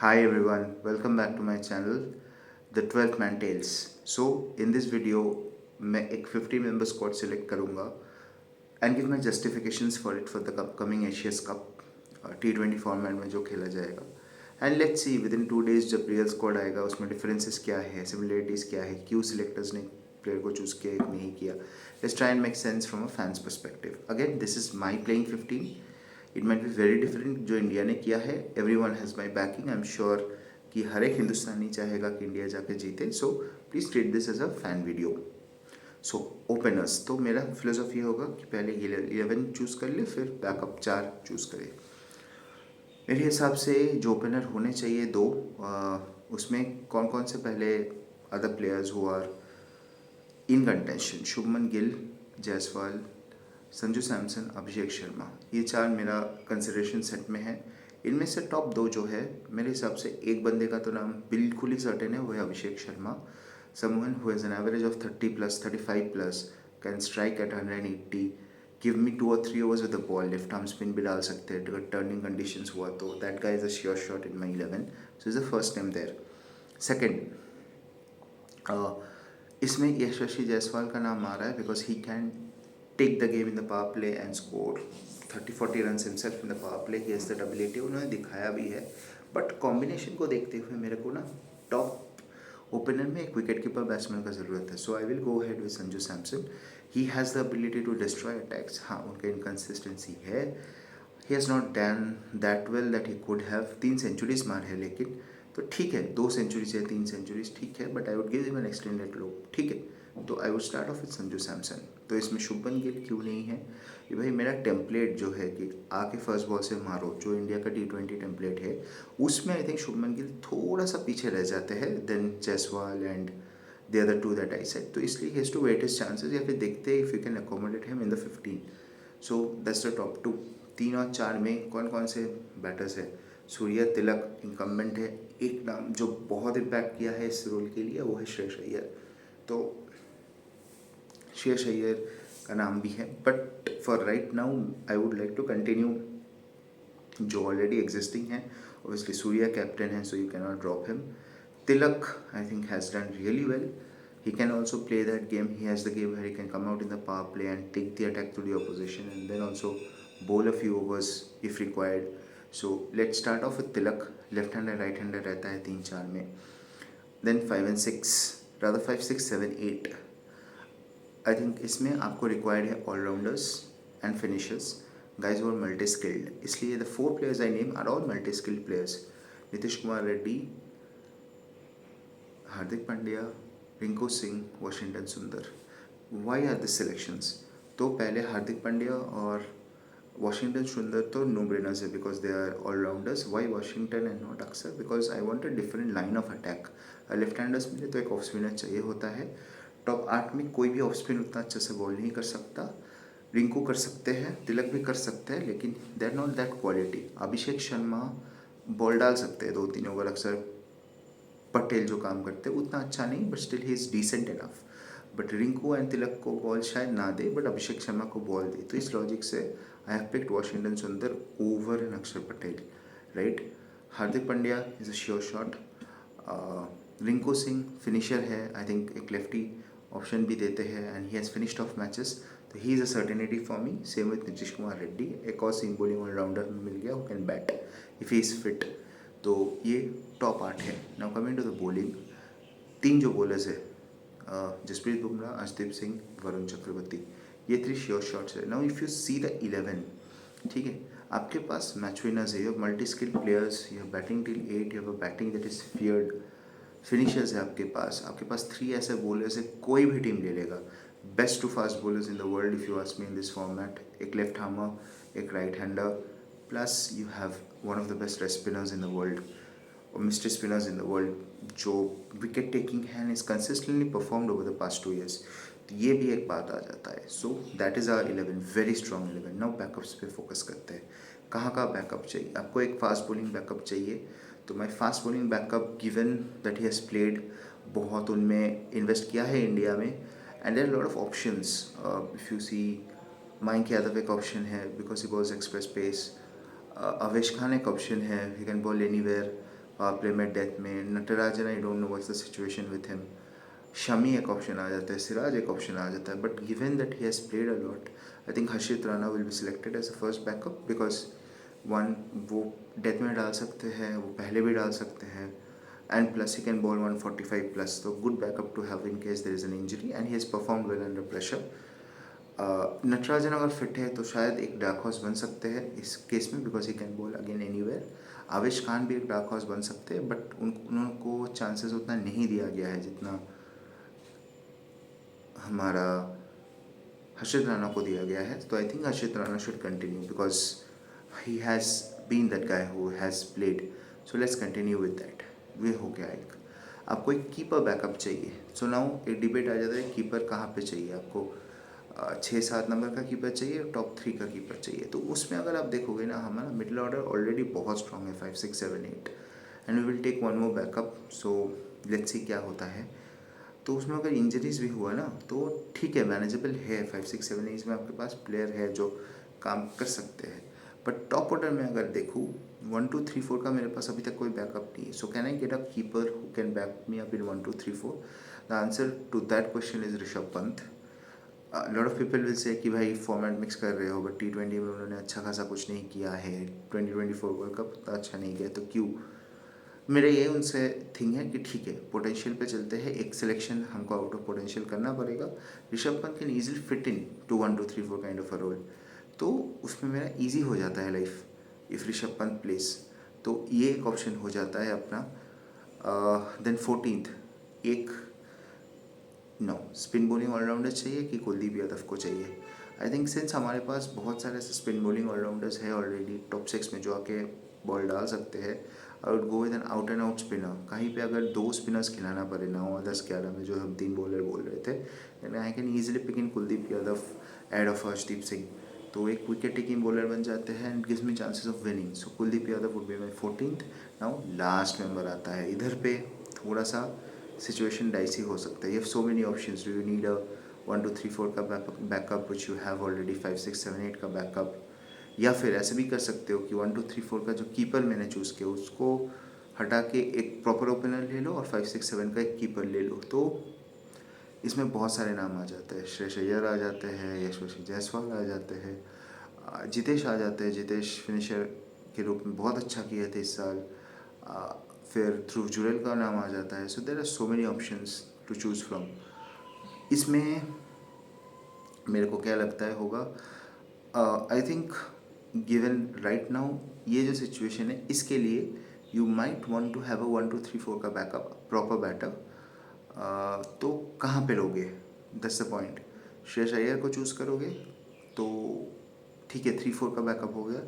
Hi everyone, welcome back to my channel, The 12th Man Tales. So in this video मैं एक 50 member squad select करूँगा and give my justifications for it for the upcoming Asia's Cup T20 format में जो खेला जाएगा. And let's see within 2 days जब real squad आएगा उसमें differences क्या है, similarities क्या है, क्यों selectors ने player को choose किया एक नहीं किया. Let's try and make sense from a fan's perspective. Again, this is my playing 15. It might be very different जो इंडिया ने किया है. Every one has my backing. I am sure कि हर एक हिंदुस्तानी चाहेगा कि इंडिया जाके जीते. So please treat this as a fan video. So openers, तो मेरा फिलोसॉफी होगा कि पहले 11 चूज़ कर ले, फिर बैकअप 4 चूज़ करे. मेरे हिसाब से जो ओपनर होने चाहिए दो, उसमें कौन कौन से पहले other players who are in contention: Shubman Gill, Jaiswal, Sanju Samson, Abhishek Sharma. ये 4 मेरा कंसिडरेशन सेट में है. इनमें से टॉप 2 जो है मेरे हिसाब से, एक बंदे का तो नाम बिल्कुल ही सर्टेन है, वो है Abhishek Sharma. Someone who has an average of 30+, 35+, can strike at 180, give me 2 और 3 overs with the ball, left arm spin भी डाल सकते हैं अगर टर्निंग कंडीशंस हुआ तो. That guy is a sure shot in my 11. So is the first name there. Second, इसमें यशस्वी जायसवाल का नाम आ रहा है because he can take the game in the power play and score 30-40 runs himself in the power play. He has that ability. उन्होंने दिखाया भी है. बट कॉम्बिनेशन को देखते हुए मेरे को ना टॉप ओपनर में एक विकेट कीपर बैट्समैन का ज़रूरत है. So I will go head with Sanju Samson. He has the ability to destroy attacks. हाँ, उनका इनकन्सिस्टेंसी है. He has not done that well that he could have. 3 centuries मार है, लेकिन तो ठीक है, 2 सेंचुरीज है, 3 सेंचुरीज ठीक है, but I would give him an extended look. ठीक है, तो I would start of with Sanju Samson. तो इसमें शुभमन गिल क्यों नहीं है? ये भाई मेरा टेम्पलेट जो है कि आके फर्स्ट बॉल से मारो, जो इंडिया का T20 टेम्पलेट है, उसमें आई थिंक शुभमन गिल थोड़ा सा पीछे रह जाते हैं then Jaiswal and the other 2 that I said. तो इसलिए ही has to wait his chances, या फिर देखते हैं if you can accommodate him in the 15. So that's the top 2. 3 और 4 में कौन कौन से बैटर्स है? सूर्या, तिलक इनकम्बेंट है. एक नाम जो बहुत इम्पैक्ट किया है इस रोल के लिए वो है श्रेयस अय्यर. तो श्रेयस अय्यर का नाम भी है, but for right now I would like to continue जो ऑलरेडी एग्जिस्टिंग है. ऑब्वियसली सूर्या कैप्टन है, so you can not drop him. Tilak I think has done really well. He can also play that game. He has the game where he can come out in the power play and take the attack to the opposition and then also bowl a few overs if required. So let's start off with Tilak. Left hander, right hander रहता है 3-4 में. Then 5 and 6, rather 5, 6, 7, 8. I think इसमें आपको required है all-rounders and finishers, guys who are multi-skilled. इसलिए the 4 players I name are all multi-skilled players. Nitish Kumar Reddy, Hardik Pandya, Rinku Singh, Washington Sundar. Why are this selections? तो पहले हार्दिक पांड्या और वॉशिंगटन सुंदर तो नो ब्रेनर्स है because they are allrounders. Why Washington and not Axar? Because I want a different line of attack. Left handers में तो एक off spinner चाहिए होता है. टॉप 8 में कोई भी ऑफ स्पिन उतना अच्छे से बॉल नहीं कर सकता. रिंकू कर सकते हैं, तिलक भी कर सकते हैं, लेकिन they are not that quality. Abhishek Sharma ball डाल सकते हैं 2-3 ओवर. अक्सर पटेल जो काम करते हैं उतना अच्छा नहीं, but still he is decent enough. But Rinku and Tilak को बॉल शायद ना दे, बट अभिषेक शर्मा को बॉल दे. तो इस लॉजिक से I have picked Washington Sundar over an Axar Patel. Right. Hardik Pandya is a sure shot. Rinku Singh finisher है, आई थिंक एक लेफ्टी ऑप्शन भी देते हैं and he has finished off matches. तो he is a certainty for me. Same with Nitish Kumar Reddy. एक और seam bowling allrounder मिल गया who can bat if he is fit. तो ये टॉप 8 है. Now coming to the bowling. 3 जो बॉलर्स है, जसप्रीत बुमराह, अर्शदीप सिंह, वरुण चक्रवर्ती, ये 3 श्योर शॉट्स है. Now if you see the 11, ठीक है, आपके पास मैच विनर्स है, you have multi skilled players, you have batting till 8, you have a batting that is feared. Finishers है आपके पास 3 ऐसे बॉलर्स है, कोई भी टीम ले लेगा. Best two fast bowlers in the world if you ask me in this format. एक left armer, एक right hander, plus you have one of the best rest spinners in the world और mister spinners in the world जो wicket taking है is consistently performed over the past 2 years. तो ये भी एक बात आ जाता है. So that is our 11, very strong 11. Now backups पे फोकस करते हैं. कहाँ का बैकअप चाहिए आपको? एक फास्ट बॉलिंग बैकअप चाहिए. तो my fast bowling backup, given that he has played, बहुत उनमें इन्वेस्ट किया है इंडिया में, and there lot of options. If you see, Mayank Yadav एक ऑप्शन है because he bowls express pace. Avesh Khan एक ऑप्शन है, he can bowl anywhere. Play में डेथ में Natarajan, I don't know what's the situation with him. Shami एक ऑप्शन आ जाता है, सिराज एक ऑप्शन आ जाता है, but given that he has played a lot, I think Harshit Rana will be selected as a first backup, because one, वो डेथ में डाल सकते हैं, वो पहले भी डाल सकते हैं, and plus he can bowl 145 plus, तो good backup to have in case there is an injury, and he has performed well under pressure. Natarajan अगर फिट है तो शायद एक डार्क हॉर्स बन सकते हैं इस केस में, because he can ball again anywhere. आवेश खान भी एक डार्क हॉर्स बन सकते हैं, बट उनको चांसेस उतना नहीं दिया गया है जितना हमारा हर्षित राणा को दिया गया है। तो I think Harshit Rana should continue because he has been that guy who has played. So let's continue with that. वे हो गया एक। आपको एक कीपर बैकअप चाहिए। सो नाउ एक डिबेट आ जाता है कीपर कहाँ पे चाहिए आपको। 6-7 नंबर का कीपर चाहिए और टॉप 3 का कीपर चाहिए। तो उसमें अगर आप देखोगे ना, हमारा मिडिल ऑर्डर ऑलरेडी बहुत स्ट्रॉन्ग है, 5, 6, 7, 8, and we will take one more backup. So let's see क्या होता है। तो उसमें अगर इंजरीज भी हुआ ना तो ठीक है, मैनेजेबल है। 5, 6, 7, 8 में आपके पास प्लेयर है जो काम कर सकते हैं। बट टॉप ऑर्डर में अगर देखूँ 1, 2, 3, 4 का मेरे पास अभी तक कोई बैकअप नहीं है। So can I get a keeper who can back me up in 1, 2, 3, 4? The answer to that question is Rishabh Pant. Lot of people will say कि भाई फॉर्मेट मिक्स कर रहे हो, बट T20 में उन्होंने अच्छा खासा कुछ नहीं किया है। 2024 वर्ल्ड कप उतना अच्छा नहीं गया, तो क्यों? मेरा ये उनसे थिंग है कि ठीक है, पोटेंशियल पे चलते हैं, एक सिलेक्शन हमको आउट ऑफ पोटेंशियल करना पड़ेगा। Rishabh Pant can easily fit in to 1, 2, 3, 4 kind of a role, तो उसमें मेरा ईजी हो जाता है life if Rishabh Pant plays. तो ये एक ऑप्शन हो जाता है अपना। देन 14th एक नो स्पिन बॉलिंग ऑलराउंडर चाहिए कि कुलदीप यादव को चाहिए। आई थिंक सिंस हमारे पास बहुत सारे ऐसे स्पिन बॉलिंग ऑलराउंडर्स हैं ऑलरेडी टॉप 6 में जो आके बॉल डाल सकते हैं, I would go with an out and out spinner. कहीं पे अगर 2 स्पिनर्स खिलाना पड़े 9 और 10, 11 में जो हम 3 बॉलर बोल रहे थे, and I can easily pick in Kuldeep Yadav ahead of Harshdeep Singh. तो एक विकेट टेकिंग बॉलर बन जाते हैं and gives me chances of winning. So Kuldeep Yadav would be my 14th। Now last member आता है। इधर पे थोड़ा सा सिचुएशन डाइसी हो सकता है। You have so many options. Do you need a 1, 2, 3, 4 का backup which you have already 5, 6, 7, 8 का बैकअप, या फिर ऐसे भी कर सकते हो कि 1, 2, 3, 4 का जो कीपर मैंने चूज़ किया उसको हटा के एक प्रॉपर ओपनर ले लो और 5, 6, 7 का एक कीपर ले लो। तो इसमें बहुत सारे नाम आ जाते हैं। श्रेयस अय्यर आ जाते हैं, यशस्वी जायसवाल आ जाते हैं, जितेश आ जाते हैं। जितेश फिनिशर के रूप में बहुत अच्छा किए थे इस साल। फिर ध्रुव जुरेल का नाम आ जाता है। So there are so many options to choose from. इसमें मेरे को क्या लगता है होगा, I think given right now ये जो सिचुएशन है इसके लिए you might want to have a 1, 2, 3, 4 का बैकअप, प्रॉपर बैकअप। तो कहाँ पे लोगे? That's the point. Shreyas Iyer को चूज़ करोगे तो ठीक है, 3, 4 का बैकअप हो गया।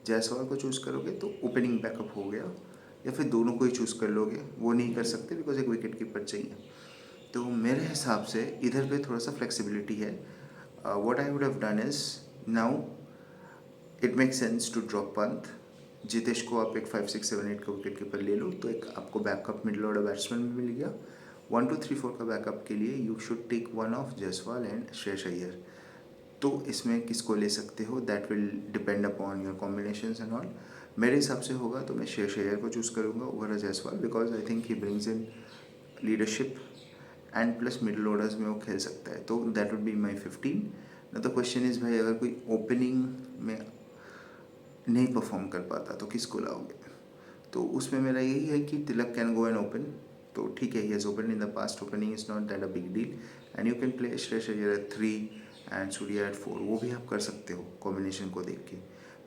जायसवाल को चूज़ करोगे तो ओपनिंग बैकअप हो गया, या फिर दोनों को ही चूज़ कर लोगे। वो नहीं कर सकते बिकॉज एक विकेट कीपर चाहिए। तो मेरे हिसाब से इधर पे थोड़ा सा फ्लेक्सिबिलिटी है। What I would have done is, now it make sense to drop Pant. Jitesh को आप एक 5, 6, 7, 8 का विकेट कीपर ले लो, तो एक आपको बैकअप मिडिल ऑर्डर बैट्समैन भी मिल गया। 1, 2, 3, 4 का बैकअप के लिए you should take one of Jaiswal and Shreyas Iyer. तो इसमें किसको ले सकते हो, that will depend upon your combinations and all. मेरे हिसाब से होगा तो मैं श्रेयस अय्यर को चूज़ करूँगा over Jaiswal, because I think he brings in leadership and plus middle orders में वो खेल सकता है। तो दैट वुड बी माई 15। ना तो क्वेश्चन इज़ भाई, अगर कोई ओपनिंग में नहीं परफॉर्म कर पाता तो किसको लाओगे? तो उसमें मेरा यही है कि Tilak can go and open. तो ठीक है, he has open in the past, opening is not that a big deal, and you can play Shreyas Iyer at 3 and Surya at 4। वो भी आप कर सकते हो कॉम्बिनेशन को देख के।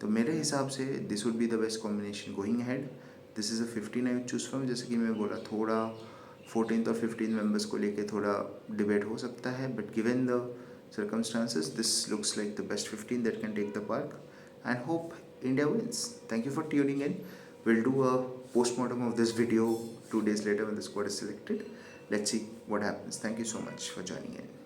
तो मेरे हिसाब से this would be the best combination going had. This is a 15 I would choose from. जैसे कि मैं बोला, थोड़ा 14th और 15 मेंबर्स को लेके थोड़ा डिबेट हो सकता है, but given the circumstances this looks like the best 15 that can take the park, and hope India wins. Thank you for tuning in. We'll do a post-mortem of this video 2 days later when the squad is selected. Let's see what happens. Thank you so much for joining in.